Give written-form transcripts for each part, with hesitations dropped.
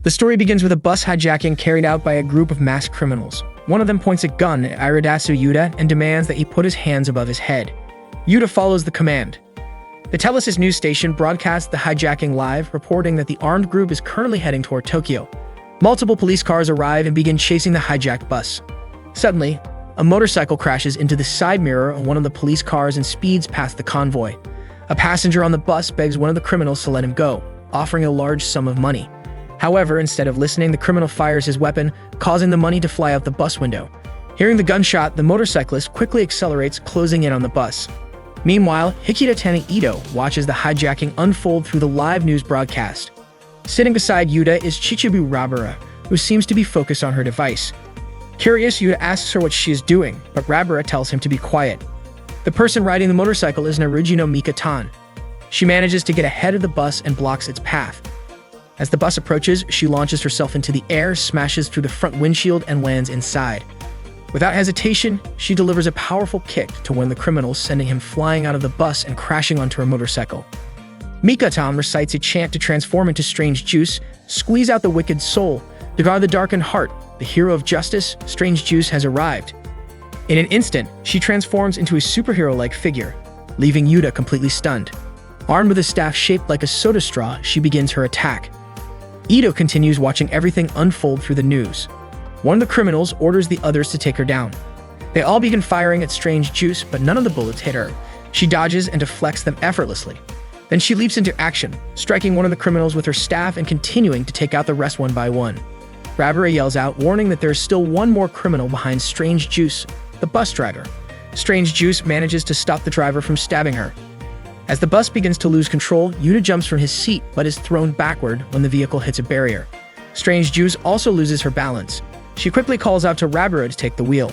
The story begins with a bus hijacking carried out by a group of masked criminals. One of them points a gun at Iridasu Yuta and demands that he put his hands above his head. Yuta follows the command. The Telesis news station broadcasts the hijacking live, reporting that the armed group is currently heading toward Tokyo. Multiple police cars arrive and begin chasing the hijacked bus. Suddenly, a motorcycle crashes into the side mirror of one of the police cars and speeds past the convoy. A passenger on the bus begs one of the criminals to let him go, offering a large sum of money. However, instead of listening, the criminal fires his weapon, causing the money to fly out the bus window. Hearing the gunshot, the motorcyclist quickly accelerates, closing in on the bus. Meanwhile, Hikita Ito watches the hijacking unfold through the live news broadcast. Sitting beside Yuta is Chichibu Rabara, who seems to be focused on her device. Curious, Yuta asks her what she is doing, but Rabara tells him to be quiet. The person riding the motorcycle is Narujino Mikatan. She manages to get ahead of the bus and blocks its path. As the bus approaches, she launches herself into the air, smashes through the front windshield, and lands inside. Without hesitation, she delivers a powerful kick to one of the criminals, sending him flying out of the bus and crashing onto her motorcycle. Mikatan recites a chant to transform into Strange Juice, squeeze out the wicked soul, to guard the darkened heart. The hero of justice, Strange Juice, has arrived. In an instant, she transforms into a superhero-like figure, leaving Yuta completely stunned. Armed with a staff shaped like a soda straw, she begins her attack. Ito continues watching everything unfold through the news. One of the criminals orders the others to take her down. They all begin firing at Strange Juice, but none of the bullets hit her. She dodges and deflects them effortlessly. Then she leaps into action, striking one of the criminals with her staff and continuing to take out the rest one by one. Rabara yells out, warning that there is still one more criminal behind Strange Juice, the bus driver. Strange Juice manages to stop the driver from stabbing her. As the bus begins to lose control, Yuta jumps from his seat but is thrown backward when the vehicle hits a barrier. Strange Juice also loses her balance. She quickly calls out to Rabara to take the wheel.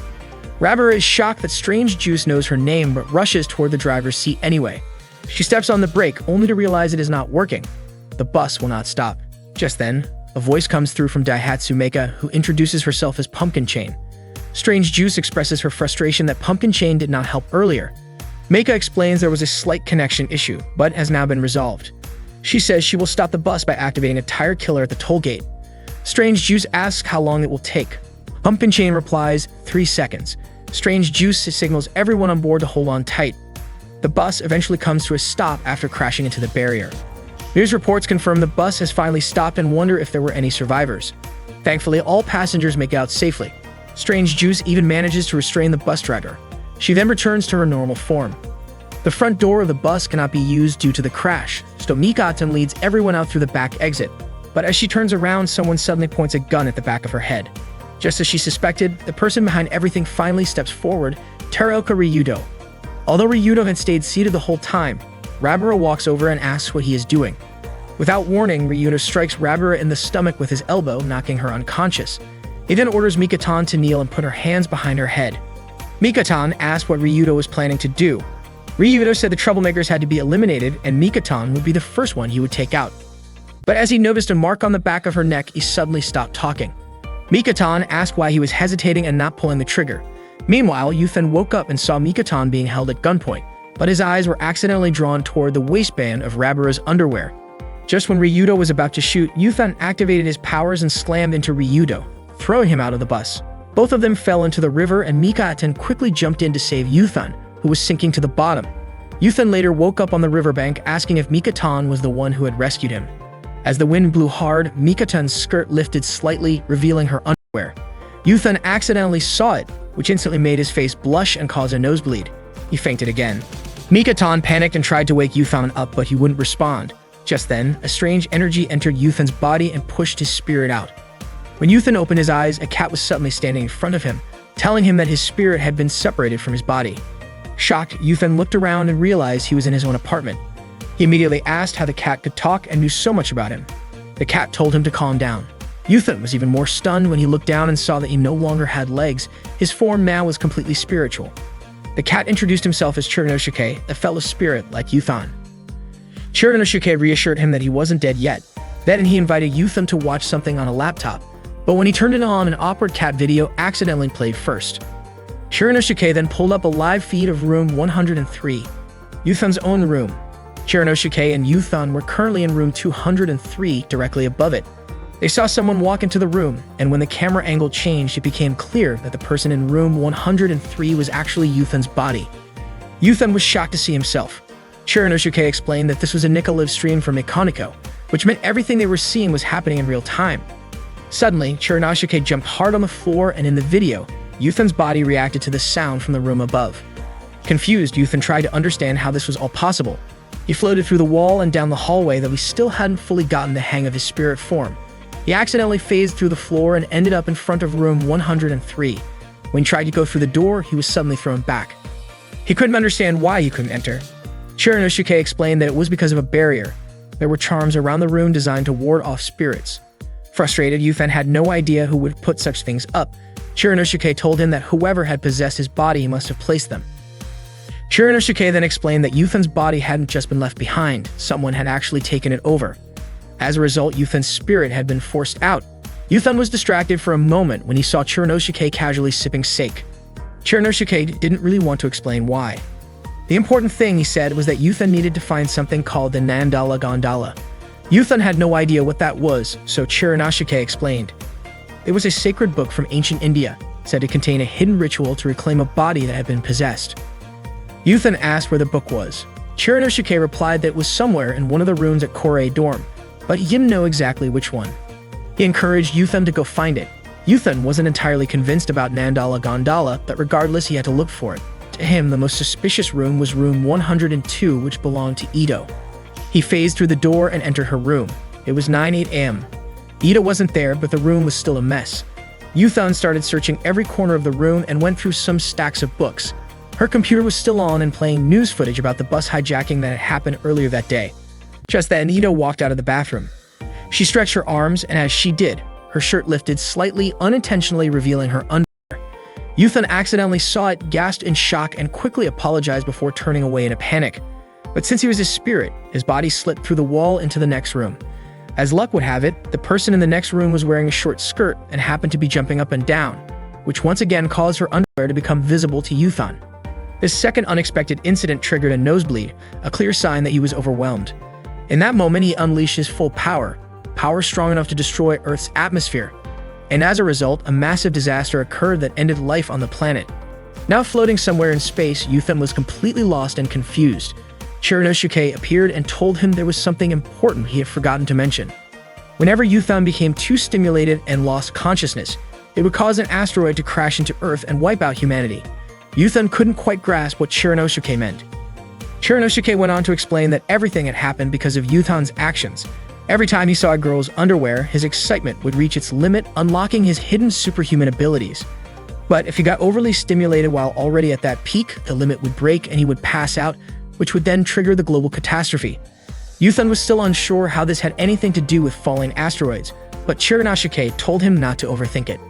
Rabara is shocked that Strange Juice knows her name but rushes toward the driver's seat anyway. She steps on the brake only to realize it is not working. The bus will not stop. Just then, a voice comes through from Daihatsu Meika, who introduces herself as Pumpkin Chain. Strange Juice expresses her frustration that Pumpkin Chain did not help earlier. Meika explains there was a slight connection issue, but has now been resolved. She says she will stop the bus by activating a tire killer at the toll gate. Strange Juice asks how long it will take. Pumpkin Chain replies, 3 seconds. Strange Juice signals everyone on board to hold on tight. The bus eventually comes to a stop after crashing into the barrier. News reports confirm the bus has finally stopped and wonder if there were any survivors. Thankfully, all passengers make it out safely. Strange Juice even manages to restrain the bus driver. She then returns to her normal form. The front door of the bus cannot be used due to the crash, so Mikatan leads everyone out through the back exit. But as she turns around, someone suddenly points a gun at the back of her head. Just as she suspected, the person behind everything finally steps forward, Teruoka Ryudo. Although Ryudo had stayed seated the whole time, Rabara walks over and asks what he is doing. Without warning, Ryudo strikes Rabara in the stomach with his elbow, knocking her unconscious. He then orders Mikatan to kneel and put her hands behind her head. Mikatan asked what Ryudo was planning to do. Ryudo said the troublemakers had to be eliminated and Mikatan would be the first one he would take out. But as he noticed a mark on the back of her neck, he suddenly stopped talking. Mikatan asked why he was hesitating and not pulling the trigger. Meanwhile, Yuthan woke up and saw Mikatan being held at gunpoint, but his eyes were accidentally drawn toward the waistband of Rabara's underwear. Just when Ryudo was about to shoot, Yuthan activated his powers and slammed into Ryudo, throwing him out of the bus. Both of them fell into the river and Mikatan quickly jumped in to save Yuthan, who was sinking to the bottom. Yuthan later woke up on the riverbank asking if Mikatan was the one who had rescued him. As the wind blew hard, Mikatan's skirt lifted slightly, revealing her underwear. Yuthan accidentally saw it, which instantly made his face blush and caused a nosebleed. He fainted again. Mikatan panicked and tried to wake Yuthan up, but he wouldn't respond. Just then, a strange energy entered Yuthan's body and pushed his spirit out. When Yuthan opened his eyes, a cat was suddenly standing in front of him, telling him that his spirit had been separated from his body. Shocked, Yuthan looked around and realized he was in his own apartment. He immediately asked how the cat could talk and knew so much about him. The cat told him to calm down. Yuthan was even more stunned when he looked down and saw that he no longer had legs. His form now was completely spiritual. The cat introduced himself as Chirinosuke, a fellow spirit like Yuthan. Chirinosuke reassured him that he wasn't dead yet. Then he invited Yuthan to watch something on a laptop, but when he turned it on, an awkward cat video accidentally played first. Chirinosuke then pulled up a live feed of room 103, Yuthan's own room. Chirinosuke and Yuthan were currently in room 203, directly above it. They saw someone walk into the room, and when the camera angle changed, it became clear that the person in room 103 was actually Yuthan's body. Yuthan was shocked to see himself. Chiranosuke explained that this was a Nika live stream from Mekaniko, which meant everything they were seeing was happening in real time. Suddenly, Chiranosuke jumped hard on the floor, and in the video, Yuthan's body reacted to the sound from the room above. Confused, Yuthan tried to understand how this was all possible. He floated through the wall and down the hallway, though he still hadn't fully gotten the hang of his spirit form. He accidentally phased through the floor and ended up in front of room 103. When he tried to go through the door, he was suddenly thrown back. He couldn't understand why he couldn't enter. Chiranosuke explained that it was because of a barrier. There were charms around the room designed to ward off spirits. Frustrated, Yuthan had no idea who would put such things up. Chiranosuke told him that whoever had possessed his body must have placed them. Chiranosuke then explained that Yuthan's body hadn't just been left behind, someone had actually taken it over. As a result, Yuthan's spirit had been forced out. Yuthan was distracted for a moment when he saw Chiranosuke casually sipping sake. Chiranosuke didn't really want to explain why. The important thing, he said, was that Yuthan needed to find something called the Nandala Gondala. Yuthan had no idea what that was, so Chiranosuke explained. It was a sacred book from ancient India, said to contain a hidden ritual to reclaim a body that had been possessed. Yuthan asked where the book was. Chiranosuke replied that it was somewhere in one of the rooms at Korei dorm, but he didn't know exactly which one. He encouraged Yuthan to go find it. Yuthan wasn't entirely convinced about Nandala Gondala, but regardless he had to look for it. To him, the most suspicious room was room 102, which belonged to Ito. He phased through the door and entered her room. It was 9:08 a.m. Ito wasn't there, but the room was still a mess. Yuthan started searching every corner of the room and went through some stacks of books. Her computer was still on and playing news footage about the bus hijacking that had happened earlier that day. Just then, Ito walked out of the bathroom. She stretched her arms, and as she did, her shirt lifted slightly, unintentionally revealing her underwear. Yuthan accidentally saw it, gasped in shock, and quickly apologized before turning away in a panic. But since he was a spirit, his body slipped through the wall into the next room. As luck would have it, the person in the next room was wearing a short skirt and happened to be jumping up and down, which once again caused her underwear to become visible to Yuthan. This second unexpected incident triggered a nosebleed, a clear sign that he was overwhelmed. In that moment, he unleashed his full power strong enough to destroy Earth's atmosphere. And as a result, a massive disaster occurred that ended life on the planet. Now floating somewhere in space, Yuthan was completely lost and confused. Chiranosuke appeared and told him there was something important he had forgotten to mention. Whenever Yuthan became too stimulated and lost consciousness, it would cause an asteroid to crash into Earth and wipe out humanity. Yuthan couldn't quite grasp what Chiranosuke meant. Chiranosuke went on to explain that everything had happened because of Yuthan's actions. Every time he saw a girl's underwear, his excitement would reach its limit, unlocking his hidden superhuman abilities. But if he got overly stimulated while already at that peak, the limit would break and he would pass out, which would then trigger the global catastrophe. Yuthan was still unsure how this had anything to do with falling asteroids, but Chiranosuke told him not to overthink it.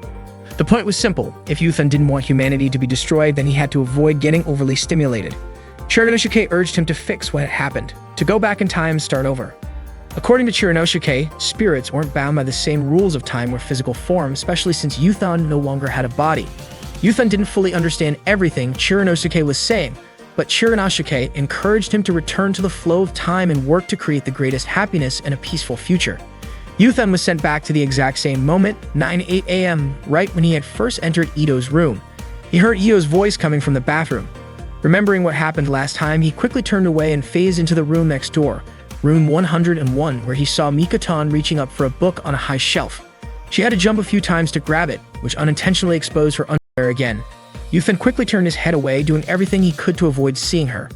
The point was simple. If Yuthan didn't want humanity to be destroyed, then he had to avoid getting overly stimulated. Chiranosuke urged him to fix what had happened, to go back in time and start over. According to Chiranosuke, spirits weren't bound by the same rules of time or physical form, especially since Yuthan no longer had a body. Yuthan didn't fully understand everything Chiranosuke was saying, but Chiranosuke encouraged him to return to the flow of time and work to create the greatest happiness and a peaceful future. Yuthan was sent back to the exact same moment, 9:08 a.m., right when he had first entered Ito's room. He heard Ito's voice coming from the bathroom. Remembering what happened last time, he quickly turned away and phased into the room next door, room 101, where he saw Mikatan reaching up for a book on a high shelf. She had to jump a few times to grab it, which unintentionally exposed her underwear again. Yuthan quickly turned his head away, doing everything he could to avoid seeing her.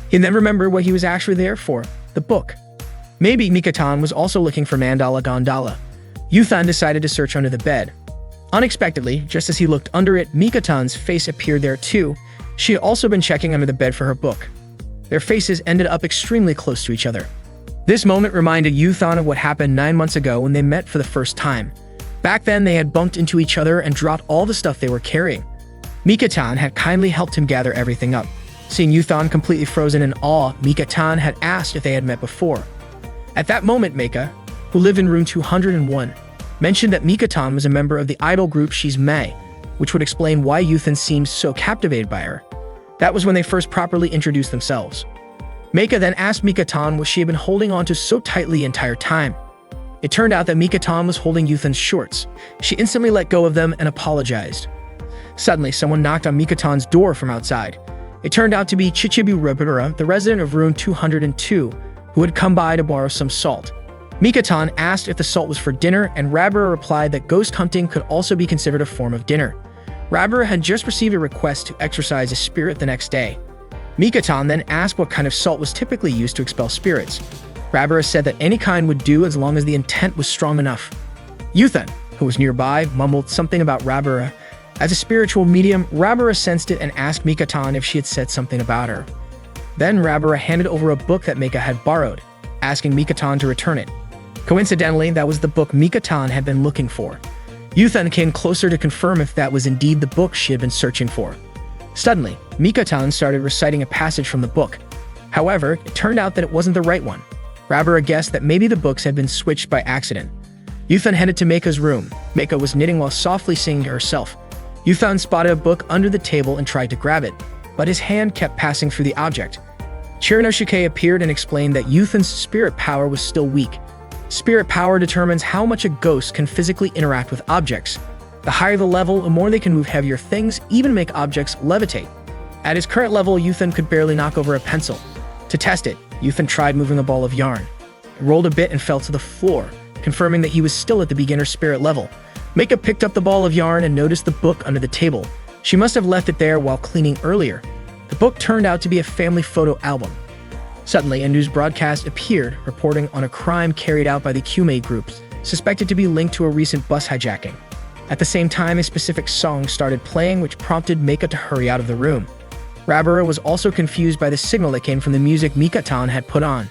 He then remembered what he was actually there for, the book. Maybe Mikatan was also looking for Nandala Gondala. Yuthan decided to search under the bed. Unexpectedly, just as he looked under it, Mikatan's face appeared there too. She had also been checking under the bed for her book. Their faces ended up extremely close to each other. This moment reminded Yuthan of what happened 9 months ago when they met for the first time. Back then, they had bumped into each other and dropped all the stuff they were carrying. Mikatan had kindly helped him gather everything up. Seeing Yuthan completely frozen in awe, Mikatan had asked if they had met before. At that moment, Meika, who lived in room 201, mentioned that Mikatan was a member of the idol group She's May, which would explain why Yuthan seemed so captivated by her. That was when they first properly introduced themselves. Meika then asked Mikatan what she had been holding on to so tightly the entire time. It turned out that Mika-tan was holding Yuthan's shorts. She instantly let go of them and apologized. Suddenly, someone knocked on Mika-tan's door from outside. It turned out to be Chichibu Rabura, the resident of room 202, who had come by to borrow some salt. Mika-tan asked if the salt was for dinner, and Rabura replied that ghost hunting could also be considered a form of dinner. Rabura had just received a request to exorcise a spirit the next day. Mika-tan then asked what kind of salt was typically used to expel spirits. Rabura said that any kind would do as long as the intent was strong enough. Yuthan, who was nearby, mumbled something about Rabura. As a spiritual medium, Rabura sensed it and asked Mika-tan if she had said something about her. Then Rabura handed over a book that Mika had borrowed, asking Mika-tan to return it. Coincidentally, that was the book Mika-tan had been looking for. Yuthan came closer to confirm if that was indeed the book she had been searching for. Suddenly, Mika-tan started reciting a passage from the book. However, it turned out that it wasn't the right one. Rabura guessed that maybe the books had been switched by accident. Yuthan headed to Meika's room. Meika was knitting while softly singing to herself. Yuthan spotted a book under the table and tried to grab it, but his hand kept passing through the object. Chirinosuke appeared and explained that Yuthan's spirit power was still weak. Spirit power determines how much a ghost can physically interact with objects. The higher the level, the more they can move heavier things, even make objects levitate. At his current level, Yuthan could barely knock over a pencil. To test it, Yuthan tried moving a ball of yarn. It rolled a bit and fell to the floor, confirming that he was still at the beginner spirit level. Meika picked up the ball of yarn and noticed the book under the table. She must have left it there while cleaning earlier. The book turned out to be a family photo album. Suddenly, a news broadcast appeared, reporting on a crime carried out by the Kyumei groups, suspected to be linked to a recent bus hijacking. At the same time, a specific song started playing, which prompted Meika to hurry out of the room. Rabura was also confused by the signal that came from the music Mika-tan had put on.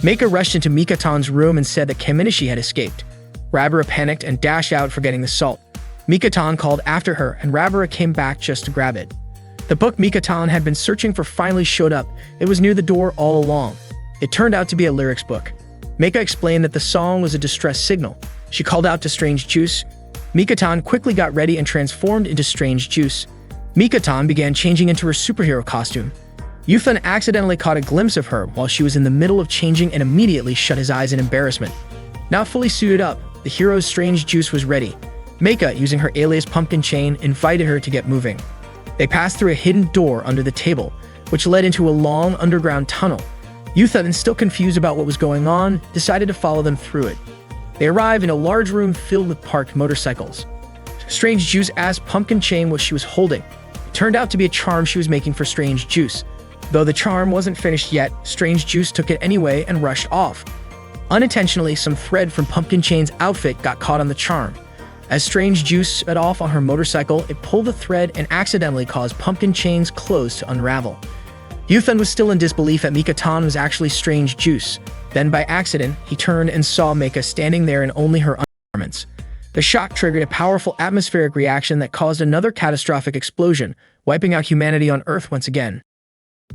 Meika rushed into Mika-tan's room and said that Kaminishi had escaped. Rabura panicked and dashed out, forgetting the salt. Mika-tan called after her, and Rabura came back just to grab it. The book Mika-tan had been searching for finally showed up. It was near the door all along. It turned out to be a lyrics book. Meika explained that the song was a distress signal. She called out to Strange Juice. Mika-tan quickly got ready and transformed into Strange Juice. Mika-tan began changing into her superhero costume. Yuthan accidentally caught a glimpse of her while she was in the middle of changing and immediately shut his eyes in embarrassment. Now fully suited up, the hero's Strange Juice was ready. Meika, using her alias Pumpkin Chain, invited her to get moving. They passed through a hidden door under the table, which led into a long underground tunnel. Yuthan, still confused about what was going on, decided to follow them through it. They arrived in a large room filled with parked motorcycles. Strange Juice asked Pumpkin Chain what she was holding. It turned out to be a charm she was making for Strange Juice. Though the charm wasn't finished yet, Strange Juice took it anyway and rushed off. Unintentionally, some thread from Pumpkin Chain's outfit got caught on the charm. As Strange Juice sped off on her motorcycle, it pulled the thread and accidentally caused Pumpkin Chain's clothes to unravel. Yuthan was still in disbelief that Mika-tan was actually Strange Juice. Then, by accident, he turned and saw Meika standing there in only her undergarments. The shock triggered a powerful atmospheric reaction that caused another catastrophic explosion, wiping out humanity on Earth once again.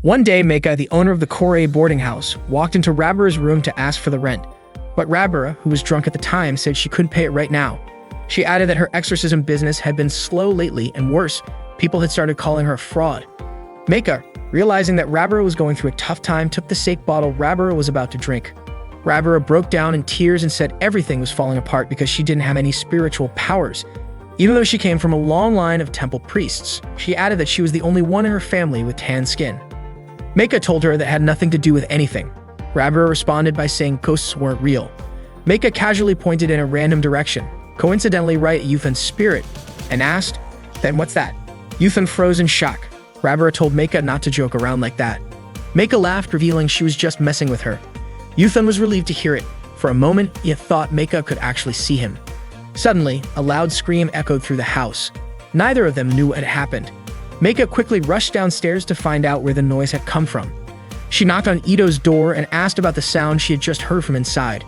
One day, Meika, the owner of the Korei boarding house, walked into Rabura's room to ask for the rent. But Rabura, who was drunk at the time, said she couldn't pay it right now. She added that her exorcism business had been slow lately, and worse, people had started calling her a fraud. Meika, realizing that Rabura was going through a tough time, took the sake bottle Rabura was about to drink. Rabura broke down in tears and said everything was falling apart because she didn't have any spiritual powers. Even though she came from a long line of temple priests, she added that she was the only one in her family with tan skin. Meika told her that had nothing to do with anything. Rabura responded by saying ghosts weren't real. Meika casually pointed in a random direction, coincidentally right at Yuthan's spirit, and asked, "Then what's that?" Yuthan froze in shock. Rabura told Meika not to joke around like that. Meika laughed, revealing she was just messing with her. Yuthan was relieved to hear it. For a moment, he had thought Meika could actually see him. Suddenly, a loud scream echoed through the house. Neither of them knew what had happened. Meika quickly rushed downstairs to find out where the noise had come from. She knocked on Ito's door and asked about the sound she had just heard from inside.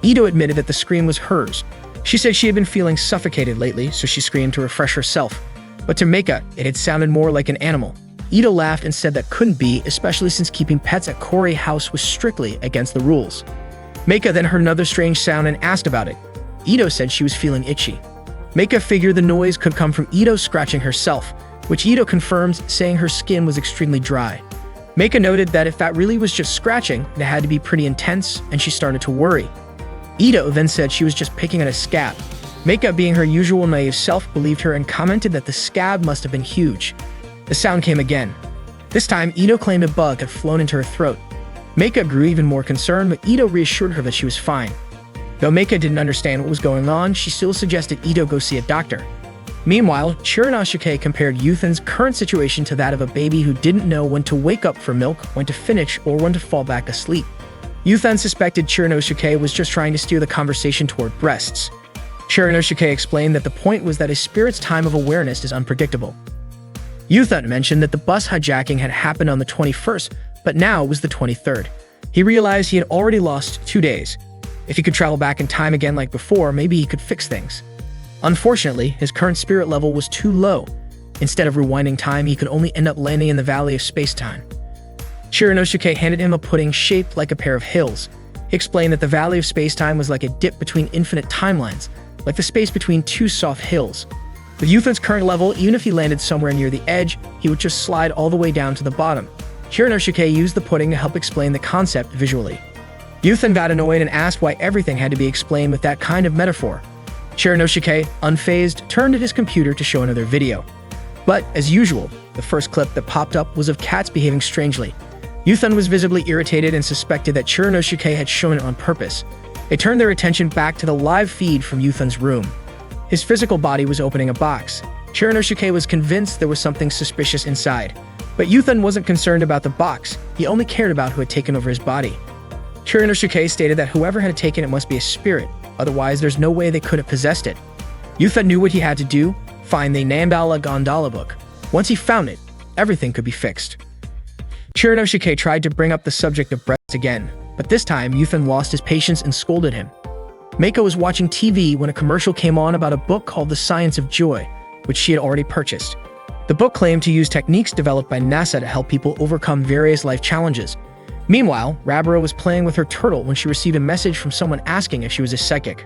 Ito admitted that the scream was hers. She said she had been feeling suffocated lately, so she screamed to refresh herself. But to Meika, it had sounded more like an animal. Ito laughed and said that couldn't be, especially since keeping pets at Korei House was strictly against the rules. Meika then heard another strange sound and asked about it. Ito said she was feeling itchy. Meika figured the noise could come from Ito scratching herself, which Ito confirmed, saying her skin was extremely dry. Meika noted that if that really was just scratching, it had to be pretty intense, and she started to worry. Ito then said she was just picking at a scab. Meika, being her usual naive self, believed her and commented that the scab must have been huge. The sound came again. This time, Ito claimed a bug had flown into her throat. Meika grew even more concerned, but Ito reassured her that she was fine. Though Meika didn't understand what was going on, she still suggested Ito go see a doctor. Meanwhile, Chiranosuke compared Yuthan's current situation to that of a baby who didn't know when to wake up for milk, when to finish, or when to fall back asleep. Yuthan suspected Chiranosuke was just trying to steer the conversation toward breasts. Chiranosuke explained that the point was that a spirit's time of awareness is unpredictable. Yuthan mentioned that the bus hijacking had happened on the 21st, but now it was the 23rd. He realized he had already lost 2 days. If he could travel back in time again like before, maybe he could fix things. Unfortunately, his current spirit level was too low. Instead of rewinding time, he could only end up landing in the Valley of Space-Time. Chiranosuke handed him a pudding shaped like a pair of hills. He explained that the Valley of Space-Time was like a dip between infinite timelines, like the space between two soft hills. With Yuthan's current level, even if he landed somewhere near the edge, he would just slide all the way down to the bottom. Chiranosuke used the pudding to help explain the concept visually. Yuthan got annoyed and asked why everything had to be explained with that kind of metaphor. Chiranosuke, unfazed, turned to his computer to show another video. But, as usual, the first clip that popped up was of cats behaving strangely. Yuthan was visibly irritated and suspected that Chiranosuke had shown it on purpose. They turned their attention back to the live feed from Yuthan's room. His physical body was opening a box. Chiranosuke was convinced there was something suspicious inside. But Yuthan wasn't concerned about the box, he only cared about who had taken over his body. Chiranosuke stated that whoever had taken it must be a spirit, otherwise there's no way they could have possessed it. Yuthan knew what he had to do, find the Nambala Gondola book. Once he found it, everything could be fixed. Chiranosuke tried to bring up the subject of breasts again, but this time Yuthan lost his patience and scolded him. Meiko was watching TV when a commercial came on about a book called The Science of Joy, which she had already purchased. The book claimed to use techniques developed by NASA to help people overcome various life challenges. Meanwhile, Rabara was playing with her turtle when she received a message from someone asking if she was a psychic.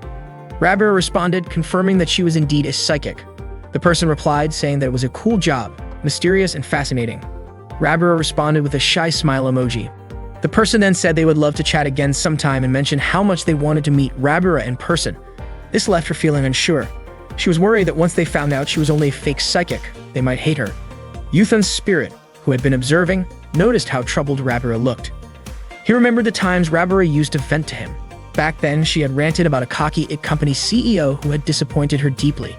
Rabara responded, confirming that she was indeed a psychic. The person replied, saying that it was a cool job, mysterious and fascinating. Rabara responded with a shy smile emoji. The person then said they would love to chat again sometime and mentioned how much they wanted to meet Rabara in person. This left her feeling unsure. She was worried that once they found out she was only a fake psychic, they might hate her. Yuthan's spirit, who had been observing, noticed how troubled Rabara looked. He remembered the times Rabara used to vent to him. Back then, she had ranted about a cocky IT company CEO who had disappointed her deeply.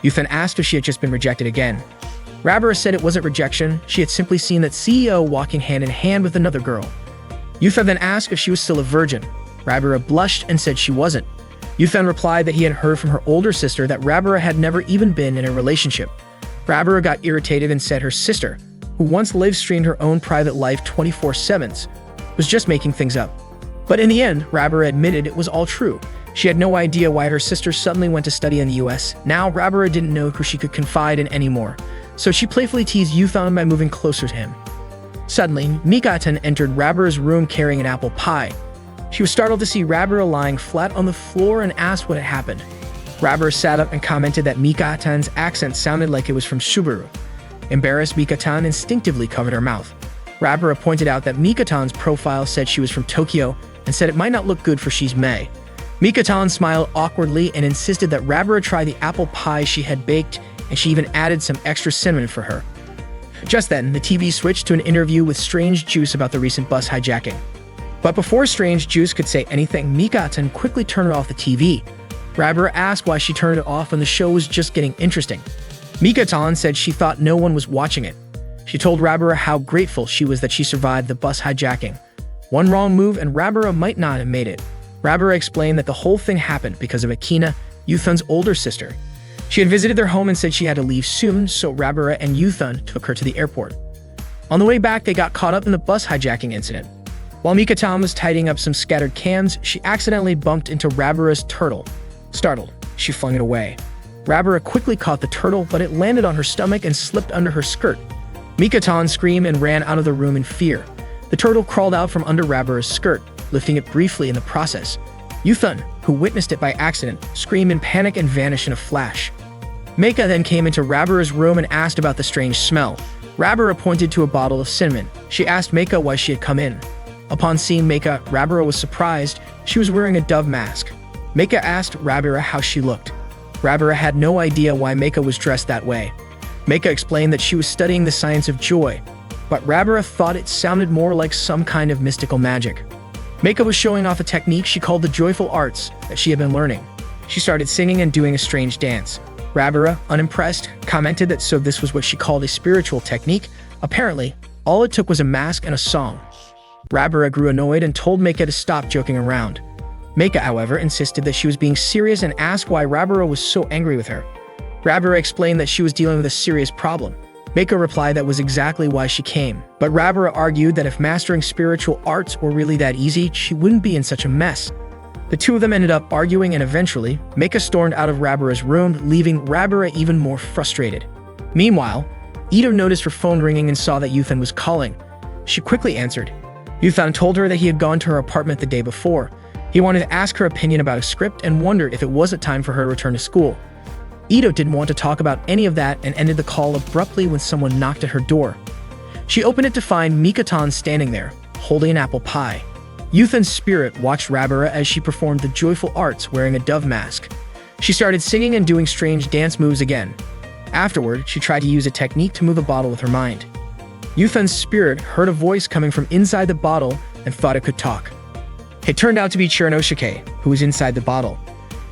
Yuthan asked if she had just been rejected again. Rabara said it wasn't rejection, she had simply seen that CEO walking hand in hand with another girl. Yuthan then asked if she was still a virgin. Rabara blushed and said she wasn't. Yuthan replied that he had heard from her older sister that Rabara had never even been in a relationship. Rabara got irritated and said her sister, who once live-streamed her own private life 24/7, was just making things up. But in the end, Rabara admitted it was all true. She had no idea why her sister suddenly went to study in the US. Now, Rabara didn't know who she could confide in anymore, so she playfully teased Yuthan by moving closer to him. Suddenly, Mikatan entered Rabara's room carrying an apple pie. She was startled to see Rabara lying flat on the floor and asked what had happened. Rabara sat up and commented that Mikatan's accent sounded like it was from Subaru. Embarrassed, Mikatan instinctively covered her mouth. Rabara pointed out that Mikatan's profile said she was from Tokyo and said it might not look good for she's May. Mikatan smiled awkwardly and insisted that Rabara try the apple pie she had baked, and she even added some extra cinnamon for her. Just then, the TV switched to an interview with Strange Juice about the recent bus hijacking. But before Strange Juice could say anything, Mikatan quickly turned off the TV. Rabara asked why she turned it off when the show was just getting interesting. Mikatan said she thought no one was watching it. She told Rabara how grateful she was that she survived the bus hijacking. One wrong move and Rabara might not have made it. Rabara explained that the whole thing happened because of Akina, Yuthan's older sister. She had visited their home and said she had to leave soon, so Rabara and Yuthan took her to the airport. On the way back, they got caught up in the bus hijacking incident. While Mikatan was tidying up some scattered cans, she accidentally bumped into Rabara's turtle. Startled, she flung it away. Rabara quickly caught the turtle, but it landed on her stomach and slipped under her skirt. Mikatan screamed and ran out of the room in fear. The turtle crawled out from under Rabara's skirt, lifting it briefly in the process. Yuthan, who witnessed it by accident, screamed in panic and vanished in a flash. Meika then came into Rabara's room and asked about the strange smell. Rabara pointed to a bottle of cinnamon. She asked Meika why she had come in. Upon seeing Meika, Rabara was surprised. She was wearing a dove mask. Meika asked Rabira how she looked. Rabira had no idea why Meika was dressed that way. Meika explained that she was studying the science of joy, but Rabira thought it sounded more like some kind of mystical magic. Meika was showing off a technique she called the joyful arts that she had been learning. She started singing and doing a strange dance. Rabira, unimpressed, commented that so this was what she called a spiritual technique. Apparently, all it took was a mask and a song. Rabira grew annoyed and told Meika to stop joking around. Meika, however, insisted that she was being serious and asked why Rabira was so angry with her. Rabira explained that she was dealing with a serious problem. Meika replied that was exactly why she came, but Rabira argued that if mastering spiritual arts were really that easy, she wouldn't be in such a mess. The two of them ended up arguing, and eventually, Meika stormed out of Rabira's room, leaving Rabira even more frustrated. Meanwhile, Ito noticed her phone ringing and saw that Yuthan was calling. She quickly answered. Yuthan told her that he had gone to her apartment the day before. He wanted to ask her opinion about a script and wondered if it wasn't time for her to return to school. Ito didn't want to talk about any of that and ended the call abruptly when someone knocked at her door. She opened it to find Mikatan standing there, holding an apple pie. Yuthan's spirit watched Rabira as she performed the joyful arts wearing a dove mask. She started singing and doing strange dance moves again. Afterward, she tried to use a technique to move a bottle with her mind. Yuthan's spirit heard a voice coming from inside the bottle and thought it could talk. It turned out to be Chiranosuke, who was inside the bottle.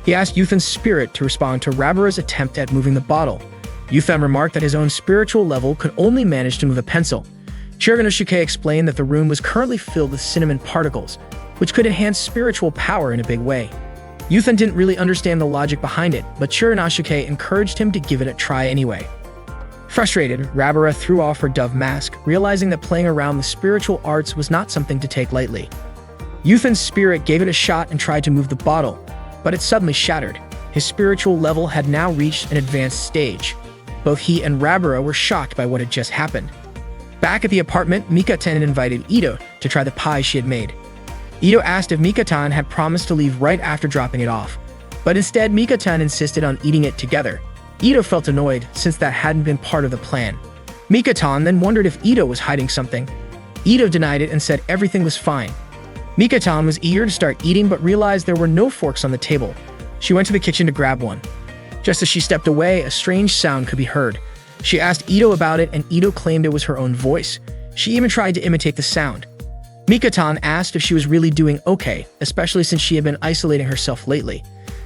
He asked Yuthan's spirit to respond to Rabira's attempt at moving the bottle. Yuthan remarked that his own spiritual level could only manage to move a pencil. Chiranosuke explained that the room was currently filled with cinnamon particles, which could enhance spiritual power in a big way. Yuthan didn't really understand the logic behind it, but Chiranosuke encouraged him to give it a try anyway. Frustrated, Rabira threw off her dove mask, realizing that playing around the spiritual arts was not something to take lightly. Yuthan's spirit gave it a shot and tried to move the bottle, but it suddenly shattered. His spiritual level had now reached an advanced stage. Both he and Rabira were shocked by what had just happened. Back at the apartment, Mikatan invited Ito to try the pie she had made. Ito asked if Mikatan had promised to leave right after dropping it off, but instead Mikatan insisted on eating it together. Ito felt annoyed since that hadn't been part of the plan. Mikatan then wondered if Ito was hiding something. Ito denied it and said everything was fine. Mikatan was eager to start eating but realized there were no forks on the table. She went to the kitchen to grab one. Just as she stepped away, a strange sound could be heard. She asked Ito about it and Ito claimed it was her own voice. She even tried to imitate the sound. Mikatan asked if she was really doing okay, especially since she had been isolating herself lately.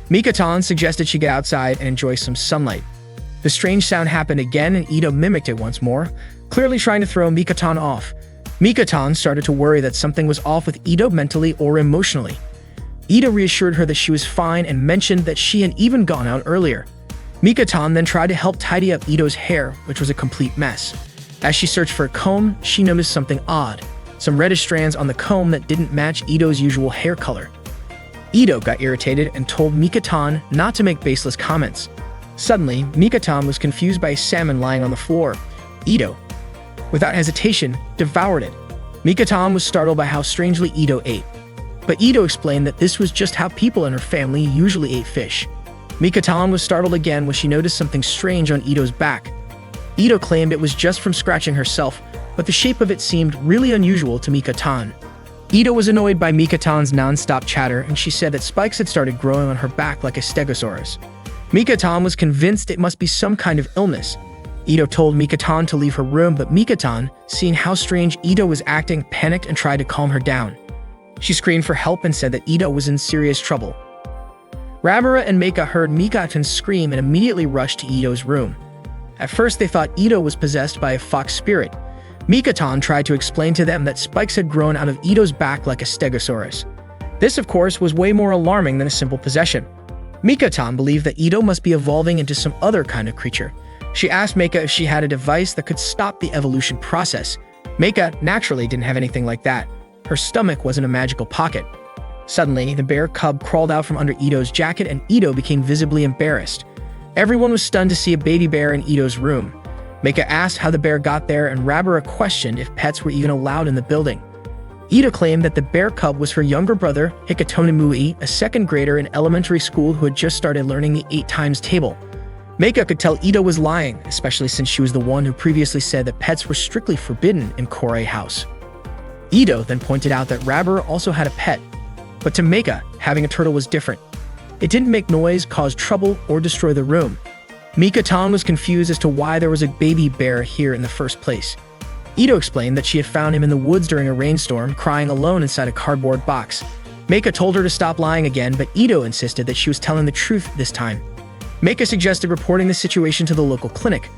Mikatan suggested she get outside and enjoy some sunlight. The strange sound happened again and Ito mimicked it once more, clearly trying to throw Mikatan off. Mikatan started to worry that something was off with Ito mentally or emotionally. Ito reassured her that she was fine and mentioned that she had even gone out earlier. Mikatan then tried to help tidy up Ito's hair, which was a complete mess. As she searched for a comb, she noticed something odd. Some reddish strands on the comb that didn't match Ito's usual hair color. Ito got irritated and told Mikatan not to make baseless comments. Suddenly, Mikatan was confused by a salmon lying on the floor. Ito, without hesitation, devoured it. Mikatan was startled by how strangely Ito ate. But Ito explained that this was just how people in her family usually ate fish. Mikatan was startled again when she noticed something strange on Ito's back. Ito claimed it was just from scratching herself, but the shape of it seemed really unusual to Mikatan. Ito was annoyed by Mikatan's non-stop chatter and she said that spikes had started growing on her back like a stegosaurus. Mikatan was convinced it must be some kind of illness. Ito told Mikatan to leave her room, but Mikatan, seeing how strange Ito was acting, panicked and tried to calm her down. She screamed for help and said that Ito was in serious trouble. Rabira and Meika heard Mikatan scream and immediately rushed to Ito's room. At first they thought Ito was possessed by a fox spirit. Mikatan tried to explain to them that spikes had grown out of Ito's back like a stegosaurus. This, of course, was way more alarming than a simple possession. Mikatan believed that Ito must be evolving into some other kind of creature. She asked Meika if she had a device that could stop the evolution process. Meika naturally didn't have anything like that. Her stomach was in a magical pocket. Suddenly, the bear cub crawled out from under Ito's jacket and Ito became visibly embarrassed. Everyone was stunned to see a baby bear in Ito's room. Meika asked how the bear got there and Rabira questioned if pets were even allowed in the building. Ito claimed that the bear cub was her younger brother, Hikatomi Mui, a second grader in elementary school who had just started learning the 8 times table. Meika could tell Ito was lying, especially since she was the one who previously said that pets were strictly forbidden in Korei House. Ito then pointed out that Rabira also had a pet, but to Meika, having a turtle was different. It didn't make noise, cause trouble, or destroy the room. Mika-tan was confused as to why there was a baby bear here in the first place. Ito explained that she had found him in the woods during a rainstorm, crying alone inside a cardboard box. Meika told her to stop lying again, but Ito insisted that she was telling the truth this time. Meika suggested reporting the situation to the local clinic.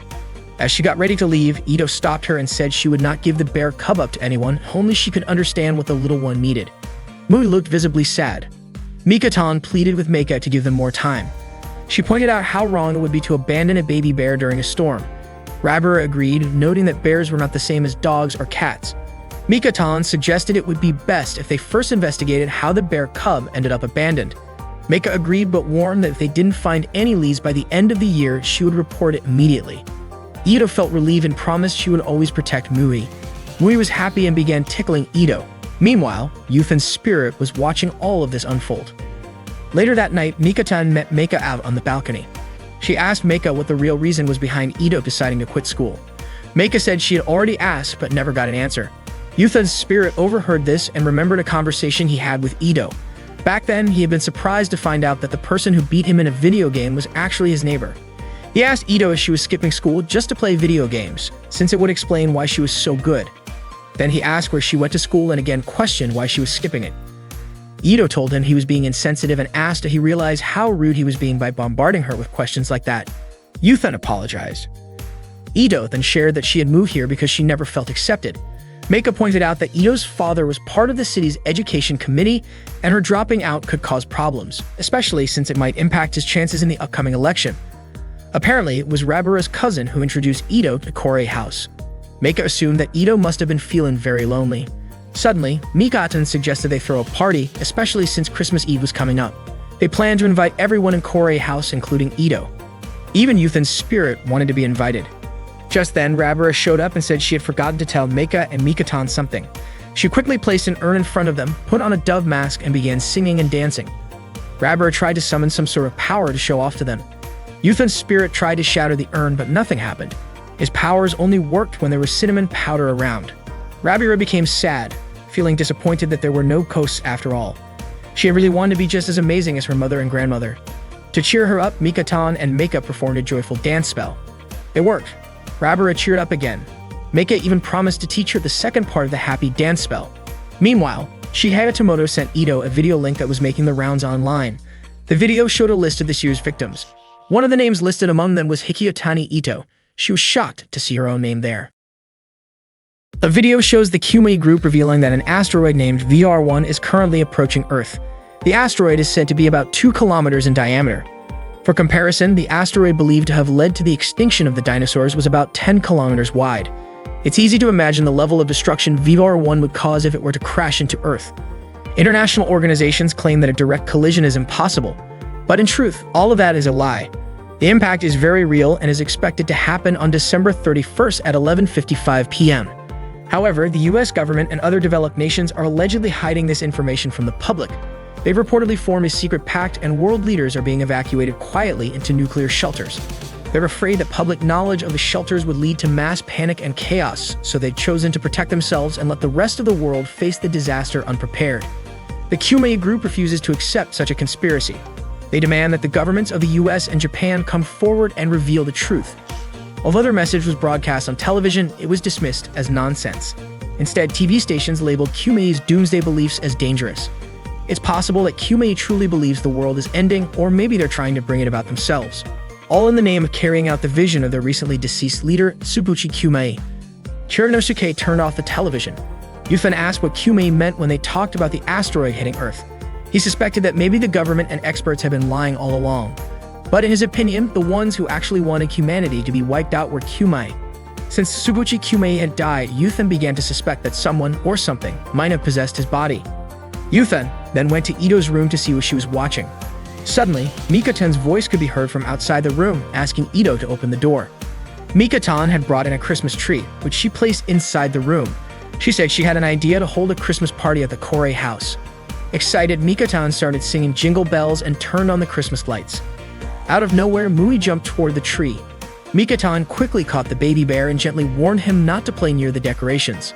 As she got ready to leave, Ito stopped her and said she would not give the bear cub up to anyone, only she could understand what the little one needed. Mui looked visibly sad. Mika-tan pleaded with Meika to give them more time. She pointed out how wrong it would be to abandon a baby bear during a storm. Rabura agreed, noting that bears were not the same as dogs or cats. Mika-tan suggested it would be best if they first investigated how the bear cub ended up abandoned. Meika agreed but warned that if they didn't find any leads by the end of the year, she would report it immediately. Ito felt relieved and promised she would always protect Mui. Mui was happy and began tickling Ito. Meanwhile, Yuthan's spirit was watching all of this unfold. Later that night, Mika-tan met Meika out on the balcony. She asked Meika what the real reason was behind Ito deciding to quit school. Meika said she had already asked but never got an answer. Yuthan's spirit overheard this and remembered a conversation he had with Ito. Back then, he had been surprised to find out that the person who beat him in a video game was actually his neighbor. He asked Ito if she was skipping school just to play video games, since it would explain why she was so good. Then he asked where she went to school and again questioned why she was skipping it. Ito told him he was being insensitive and asked if he realized how rude he was being by bombarding her with questions like that. Yuthan apologized. Ito then shared that she had moved here because she never felt accepted. Meika pointed out that Ito's father was part of the city's education committee, and her dropping out could cause problems, especially since it might impact his chances in the upcoming election. Apparently, it was Rabura's cousin who introduced Ito to Korei House. Meika assumed that Ito must have been feeling very lonely. Suddenly, Mika-tan suggested they throw a party, especially since Christmas Eve was coming up. They planned to invite everyone in Korei House, including Ito. Even Yuthan's spirit wanted to be invited. Just then, Rabura showed up and said she had forgotten to tell Meika and Mika-tan something. She quickly placed an urn in front of them, put on a dove mask, and began singing and dancing. Rabura tried to summon some sort of power to show off to them. Yuthan's spirit tried to shatter the urn, but nothing happened. His powers only worked when there was cinnamon powder around. Rabura became sad, feeling disappointed that there were no ghosts after all. She had really wanted to be just as amazing as her mother and grandmother. To cheer her up, Mika-tan and Meika performed a joyful dance spell. It worked. Rabura cheered up again. Meika even promised to teach her the second part of the happy dance spell. Meanwhile, Shihaya Tomoto sent Ito a video link that was making the rounds online. The video showed a list of this year's victims. One of the names listed among them was Hikiyotani Ito. She was shocked to see her own name there. A video shows the Kumei group revealing that an asteroid named VR1 is currently approaching Earth. The asteroid is said to be about 2 kilometers in diameter. For comparison, the asteroid believed to have led to the extinction of the dinosaurs was about 10 kilometers wide. It's easy to imagine the level of destruction VR1 would cause if it were to crash into Earth. International organizations claim that a direct collision is impossible, but in truth, all of that is a lie. The impact is very real and is expected to happen on December 31st at 11:55 p.m. However, the US government and other developed nations are allegedly hiding this information from the public. They've reportedly formed a secret pact, and world leaders are being evacuated quietly into nuclear shelters. They're afraid that public knowledge of the shelters would lead to mass panic and chaos, so they've chosen to protect themselves and let the rest of the world face the disaster unprepared. The Kumei group refuses to accept such a conspiracy. They demand that the governments of the US and Japan come forward and reveal the truth. Although their message was broadcast on television, it was dismissed as nonsense. Instead, TV stations labeled Kumei's doomsday beliefs as dangerous. It's possible that Kumei truly believes the world is ending, or maybe they're trying to bring it about themselves. All in the name of carrying out the vision of their recently deceased leader, Tsubuchi Kumei. Chirinosuke turned off the television. Yuthan asked what Kumei meant when they talked about the asteroid hitting Earth. He suspected that maybe the government and experts had been lying all along. But in his opinion, the ones who actually wanted humanity to be wiped out were Kumei. Since Tsubuchi Kumei had died, Yuthan began to suspect that someone or something might have possessed his body. Yuthan then went to Ito's room to see what she was watching. Suddenly, Mika-tan's voice could be heard from outside the room, asking Ito to open the door. Mika-tan had brought in a Christmas tree, which she placed inside the room. She said she had an idea to hold a Christmas party at the Korei house. Excited, Mika-tan started singing jingle bells and turned on the Christmas lights. Out of nowhere, Mui jumped toward the tree. Mika-tan quickly caught the baby bear and gently warned him not to play near the decorations.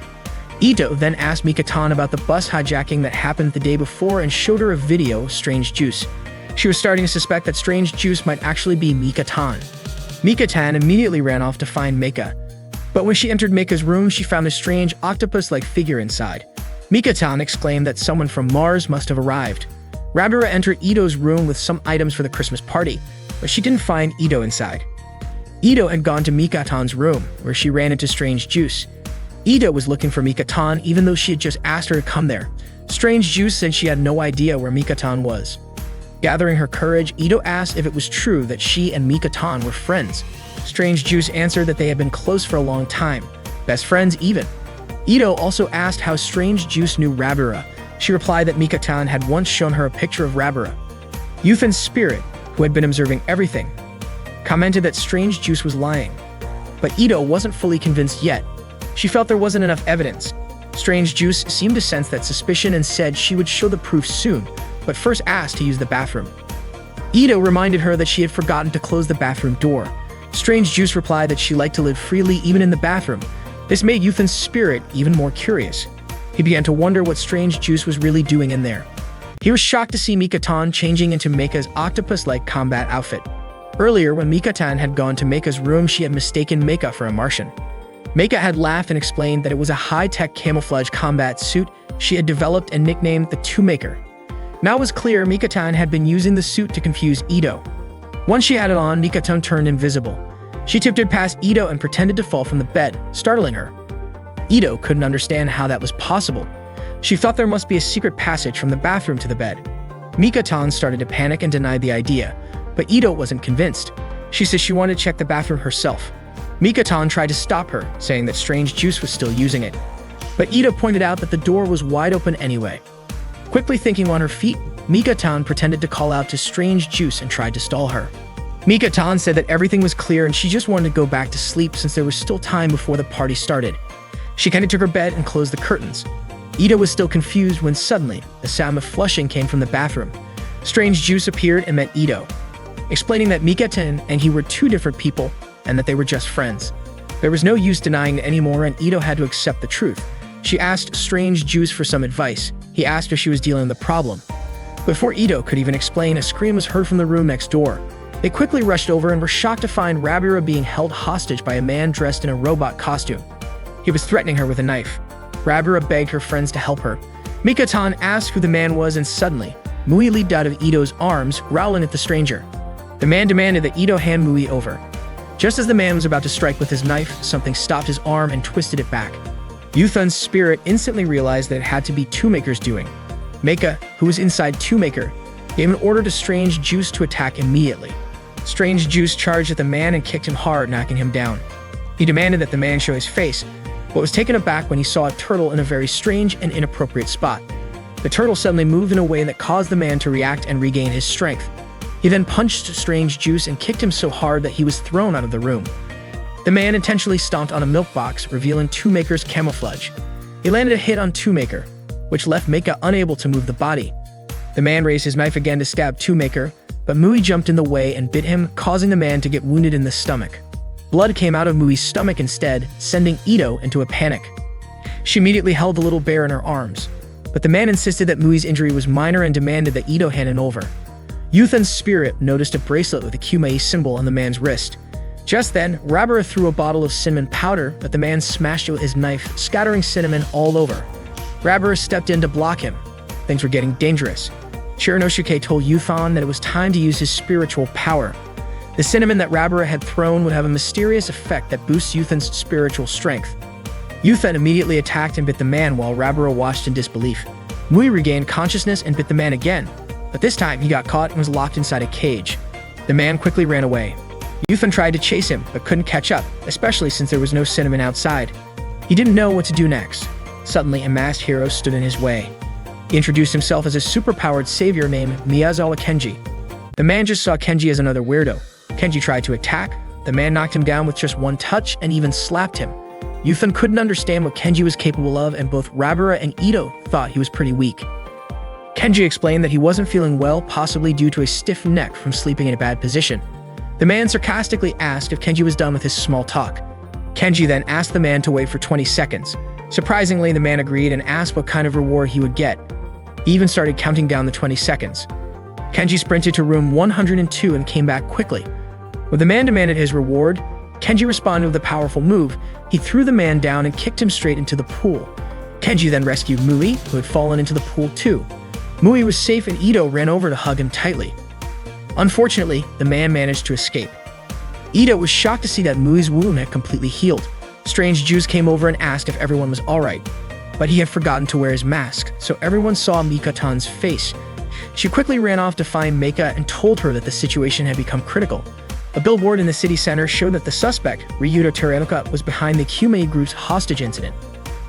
Ito then asked Mika-tan about the bus hijacking that happened the day before and showed her a video of strange juice. She was starting to suspect that strange juice might actually be Mika-tan. Mika-tan immediately ran off to find Meika. But when she entered Meika's room, she found a strange octopus-like figure inside. Mika-tan exclaimed that someone from Mars must have arrived. Rabura entered Ito's room with some items for the Christmas party, but she didn't find Ito inside. Ito had gone to Mika-tan's room, where she ran into Strange Juice. Ito was looking for Mika-tan even though she had just asked her to come there. Strange Juice said she had no idea where Mika-tan was. Gathering her courage, Ito asked if it was true that she and Mika-tan were friends. Strange Juice answered that they had been close for a long time, best friends even. Ito also asked how Strange Juice knew Rabura. She replied that Mika-tan had once shown her a picture of Rabura. Yuthan's spirit, who had been observing everything, commented that Strange Juice was lying. But Ito wasn't fully convinced yet. She felt there wasn't enough evidence. Strange Juice seemed to sense that suspicion and said she would show the proof soon, but first asked to use the bathroom. Ito reminded her that she had forgotten to close the bathroom door. Strange Juice replied that she liked to live freely even in the bathroom. This made Yuthan's spirit even more curious. He began to wonder what Strange Juice was really doing in there. He was shocked to see Mika-tan changing into Meika's octopus-like combat outfit. Earlier, when Mika-tan had gone to Meika's room, she had mistaken Meika for a Martian. Meika had laughed and explained that it was a high-tech camouflage combat suit she had developed and nicknamed the Two-Maker. Now it was clear Mika-tan had been using the suit to confuse Ito. Once she had it on, Mika-tan turned invisible. She tiptoed past Ito and pretended to fall from the bed, startling her. Ito couldn't understand how that was possible. She thought there must be a secret passage from the bathroom to the bed. Mika-tan started to panic and denied the idea, but Ito wasn't convinced. She said she wanted to check the bathroom herself. Mika-tan tried to stop her, saying that Strange Juice was still using it. But Ito pointed out that the door was wide open anyway. Quickly thinking on her feet, Mika-tan pretended to call out to Strange Juice and tried to stall her. Mika-tan said that everything was clear and she just wanted to go back to sleep since there was still time before the party started. She kindly took her bed and closed the curtains. Ito was still confused when suddenly, the sound of flushing came from the bathroom. Strange Juice appeared and met Ito, explaining that Mika-tan and he were two different people and that they were just friends. There was no use denying it anymore and Ito had to accept the truth. She asked Strange Juice for some advice. He asked if she was dealing with the problem. Before Ito could even explain, a scream was heard from the room next door. They quickly rushed over and were shocked to find Rabura being held hostage by a man dressed in a robot costume. He was threatening her with a knife. Rabura begged her friends to help her. Mika-tan asked who the man was and suddenly, Mui leaped out of Ito's arms, growling at the stranger. The man demanded that Ito hand Mui over. Just as the man was about to strike with his knife, something stopped his arm and twisted it back. Yuthan's spirit instantly realized that it had to be Two-Maker's doing. Meika, who was inside Two-Maker, gave an order to Strange Juice to attack immediately. Strange Juice charged at the man and kicked him hard, knocking him down. He demanded that the man show his face, but was taken aback when he saw a turtle in a very strange and inappropriate spot. The turtle suddenly moved in a way that caused the man to react and regain his strength. He then punched Strange Juice and kicked him so hard that he was thrown out of the room. The man intentionally stomped on a milk box, revealing Two-Maker's camouflage. He landed a hit on Two-Maker, which left Meika unable to move the body. The man raised his knife again to stab Two-Maker, but Mui jumped in the way and bit him, causing the man to get wounded in the stomach. Blood came out of Mui's stomach instead, sending Ito into a panic. She immediately held the little bear in her arms, but the man insisted that Mui's injury was minor and demanded that Ito hand it over. Yuthan's spirit noticed a bracelet with a Kumei symbol on the man's wrist. Just then, Rabura threw a bottle of cinnamon powder, but the man smashed it with his knife, scattering cinnamon all over. Rabura stepped in to block him. Things were getting dangerous. Chirinosuke told Yuthan that it was time to use his spiritual power. The cinnamon that Rabura had thrown would have a mysterious effect that boosts Yuthan's spiritual strength. Yuthan immediately attacked and bit the man while Rabura watched in disbelief. Mui regained consciousness and bit the man again, but this time he got caught and was locked inside a cage. The man quickly ran away. Yuthan tried to chase him, but couldn't catch up, especially since there was no cinnamon outside. He didn't know what to do next. Suddenly, a masked hero stood in his way. He introduced himself as a super-powered savior named Miyazawa Kenji. The man just saw Kenji as another weirdo. Kenji tried to attack. The man knocked him down with just one touch and even slapped him. Yuthan couldn't understand what Kenji was capable of, and both Rabura and Ito thought he was pretty weak. Kenji explained that he wasn't feeling well, possibly due to a stiff neck from sleeping in a bad position. The man sarcastically asked if Kenji was done with his small talk. Kenji then asked the man to wait for 20 seconds. Surprisingly, the man agreed and asked what kind of reward he would get. He even started counting down the 20 seconds. Kenji sprinted to room 102 and came back quickly. When the man demanded his reward, Kenji responded with a powerful move. He threw the man down and kicked him straight into the pool. Kenji then rescued Mui, who had fallen into the pool too. Mui was safe and Ito ran over to hug him tightly. Unfortunately, the man managed to escape. Ito was shocked to see that Mui's wound had completely healed. Strange Jews came over and asked if everyone was alright, but he had forgotten to wear his mask, so everyone saw Mika-tan's face. She quickly ran off to find Meika and told her that the situation had become critical. A billboard in the city center showed that the suspect, Ryuta Teranoka, was behind the Kyumei group's hostage incident.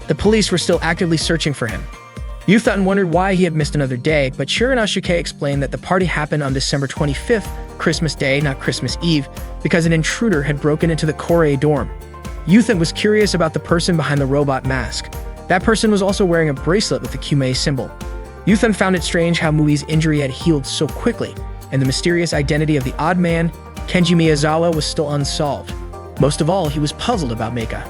The police were still actively searching for him. Yuthan wondered why he had missed another day, but Shiranasuke explained that the party happened on December 25th, Christmas Day, not Christmas Eve, because an intruder had broken into the Korei dorm. Yuthan was curious about the person behind the robot mask. That person was also wearing a bracelet with the Kyumei symbol. Yuthan found it strange how Mui's injury had healed so quickly, and the mysterious identity of the odd man, Kenji Miyazawa, was still unsolved. Most of all, he was puzzled about Meika.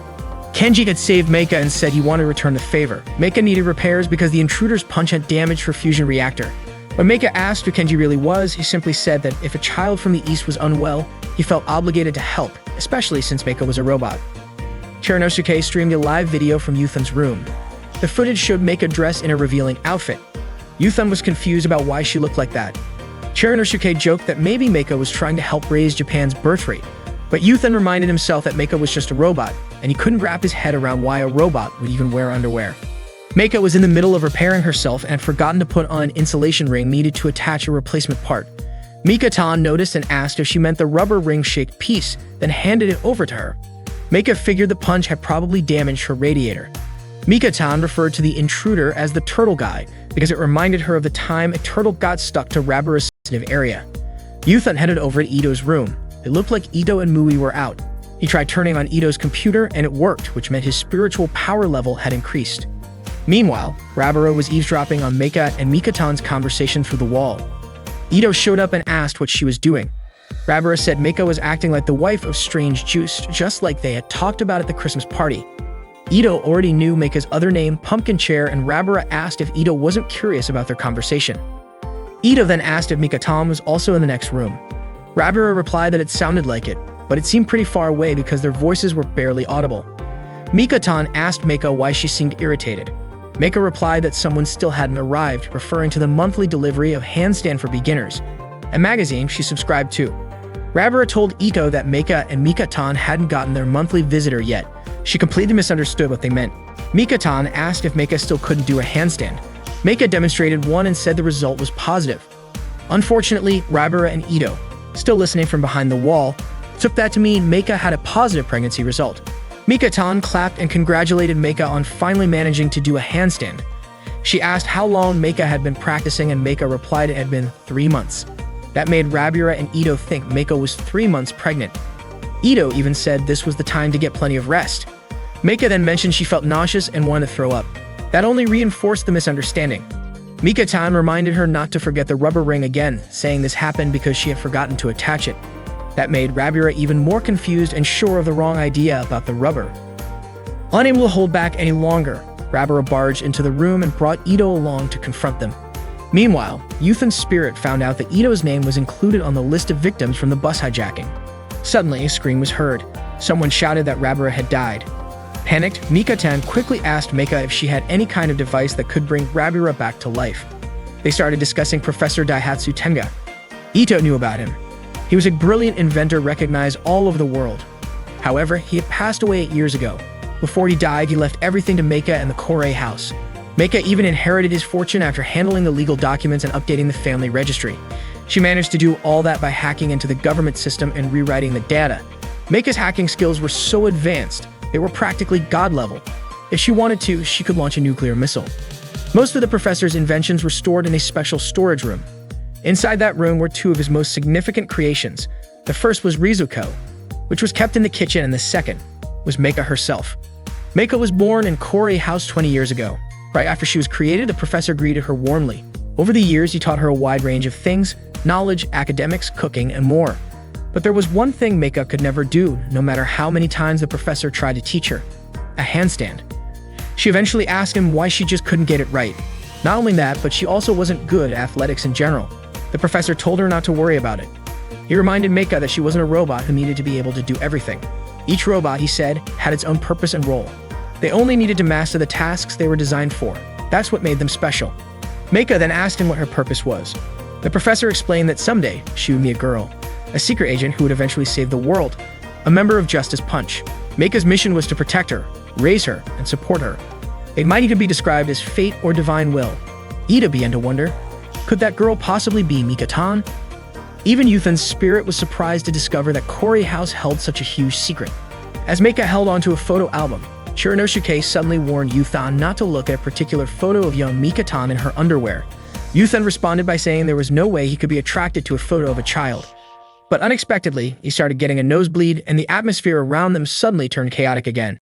Kenji had saved Meika and said he wanted to return the favor. Meika needed repairs because the intruder's punch had damaged her fusion reactor. When Meika asked who Kenji really was, he simply said that if a child from the East was unwell, he felt obligated to help, especially since Meika was a robot. Shiranasuke streamed a live video from Yuthan's room. The footage showed Meika dressed in a revealing outfit. Yuthan was confused about why she looked like that. Shiranasuke joked that maybe Meika was trying to help raise Japan's birth rate, but Yuthan reminded himself that Meika was just a robot, and he couldn't wrap his head around why a robot would even wear underwear. Meika was in the middle of repairing herself and had forgotten to put on an insulation ring needed to attach a replacement part. Mika-tan noticed and asked if she meant the rubber ring-shaped piece, then handed it over to her. Meika figured the punch had probably damaged her radiator. Mika-tan referred to the intruder as the turtle guy because it reminded her of the time a turtle got stuck to Rabara's sensitive area. Yuthan headed over to Ito's room. It looked like Ito and Mui were out. He tried turning on Ito's computer and it worked, which meant his spiritual power level had increased. Meanwhile, Rabara was eavesdropping on Meika and Mika-tan's conversation through the wall. Ito showed up and asked what she was doing. Rabara said Meika was acting like the wife of Strange Juice, just like they had talked about at the Christmas party. Ito already knew Meika's other name, Pumpkin Chair, and Rabara asked if Ito wasn't curious about their conversation. Ito then asked if Mika-tan was also in the next room. Rabara replied that it sounded like it, but it seemed pretty far away because their voices were barely audible. Mika-tan asked Meika why she seemed irritated. Meika replied that someone still hadn't arrived, referring to the monthly delivery of Handstand for Beginners, a magazine she subscribed to. Rabara told Ito that Meika and Mika-tan hadn't gotten their monthly visitor yet. She completely misunderstood what they meant. Mika-tan asked if Meika still couldn't do a handstand. Meika demonstrated one and said the result was positive. Unfortunately, Rabara and Ito, still listening from behind the wall, took that to mean Meika had a positive pregnancy result. Mika-tan clapped and congratulated Meika on finally managing to do a handstand. She asked how long Meika had been practicing and Meika replied it had been 3 months. That made Rabara and Ito think Meika was 3 months pregnant. Ito even said this was the time to get plenty of rest. Meika then mentioned she felt nauseous and wanted to throw up. That only reinforced the misunderstanding. Mika-tan reminded her not to forget the rubber ring again, saying this happened because she had forgotten to attach it. That made Rabara even more confused and sure of the wrong idea about the rubber. Unable to hold back any longer, Rabara barged into the room and brought Ito along to confront them. Meanwhile, Yuthan's spirit found out that Ito's name was included on the list of victims from the bus hijacking. Suddenly, a scream was heard. Someone shouted that Rabara had died. Panicked, Mika-tan quickly asked Meika if she had any kind of device that could bring Rabara back to life. They started discussing Professor Daihatsu Tenga. Ito knew about him. He was a brilliant inventor recognized all over the world. However, he had passed away 8 years ago. Before he died, he left everything to Meika and the Korei house. Meika even inherited his fortune after handling the legal documents and updating the family registry. She managed to do all that by hacking into the government system and rewriting the data. Meika's hacking skills were so advanced, they were practically god level. If she wanted to, she could launch a nuclear missile. Most of the professor's inventions were stored in a special storage room. Inside that room were 2 of his most significant creations. The first was Rizuko, which was kept in the kitchen, and the second was Meika herself. Meika was born in Korei House 20 years ago. Right after she was created, the professor greeted her warmly. Over the years, he taught her a wide range of things: knowledge, academics, cooking, and more. But there was one thing Meika could never do, no matter how many times the professor tried to teach her: a handstand. She eventually asked him why she just couldn't get it right. Not only that, but she also wasn't good at athletics in general. The professor told her not to worry about it. He reminded Meika that she wasn't a robot who needed to be able to do everything. Each robot, he said, had its own purpose and role. They only needed to master the tasks they were designed for. That's what made them special. Meika then asked him what her purpose was. The professor explained that someday she would be a girl, a secret agent who would eventually save the world, a member of Justice Punch. Meika's mission was to protect her, raise her, and support her. It might even be described as fate or divine will. Ida began to wonder, could that girl possibly be Mika-tan? Even Yuthan's spirit was surprised to discover that Corey House held such a huge secret. As Meika held onto a photo album, Chiranosuke suddenly warned Yuthan not to look at a particular photo of young Mika-tan in her underwear. Yuthan responded by saying there was no way he could be attracted to a photo of a child. But unexpectedly, he started getting a nosebleed, and the atmosphere around them suddenly turned chaotic again.